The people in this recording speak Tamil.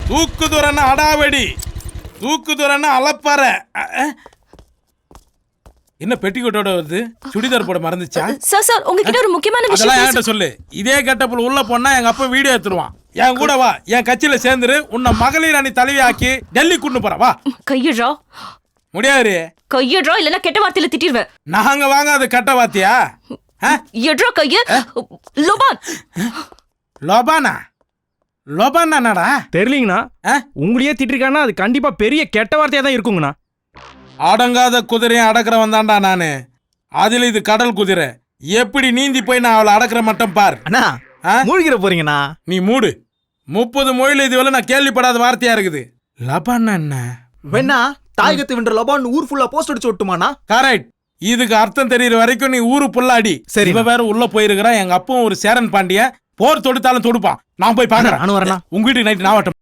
தூக்குதுறன்னா அடாவடி, தூக்குதுறன்னா அலப்பாற. என்ன பெட்டிக்கோட்டோட வருது? சுடிதார் போட மறந்துச்சா? சார் உங்ககிட்ட ஒரு முக்கியமான விஷயம். அதெல்லாம் என்கிட்ட சொல்லு. இதே கெட்டப்புல உள்ள போனா எங்க அப்பா வீடியோ எடுத்துருவான். என் கூட வா, என் கட்சியில சேர்ந்துரு. உன்னை மகளிர் அணி தலைவி ஆக்கி டெல்லி கூட்டு போற. வா. கையிடுறா. முடியாது. கையிடுறா, இல்லன்னா கெட்ட வார்த்தையில திட்டிடுவேன். நாங்க வாங்க அது கெட்ட வார்த்தையா? எட்ரா கைய. லோபான். லோபானா? லோபான் என்னடா தெரியலீங்கண்ணா. உங்களையே திட்டிருக்கானா அது கண்டிப்பா பெரிய கெட்ட வார்த்தையா தான் இருக்குங்கண்ணா. அடங்காத குதிரையும் அடக்கிறவன் தான்டா நானு. அதுல இது கடல் குதிரை. எப்படி நீந்தி போய் நான் அவளை அடக்கிற மட்டும் பார். அண்ணா மூழ்கிற போறீங்கண்ணா. நீ மூடு. 30 மொழியில இதுவரை நான் கேள்விப்படாத வார்த்தையா இருக்குது. லபான் என்ன? வேணா தாயகத்தை வென்ற லபான் ஊர் ஃபுல்லா போஸ்ட் அடிச்சு விட்டுமாண்ணா. கரெக்ட். இதுக்கு அர்த்தம் தெரியற வரைக்கும் நீ ஊரு புல்லாடி. சரி. இவ வேற உள்ள போயிருக்கிறான். எங்க அப்பவும் ஒரு சேரன் பாண்டிய போர் தொடுத்தாலும் தொடுப்பான். நான் போய் பாக்குறேன். நானும் வரலாம். உங்க வீட்டுக்கு நைட்டு நான் வரட்டும்.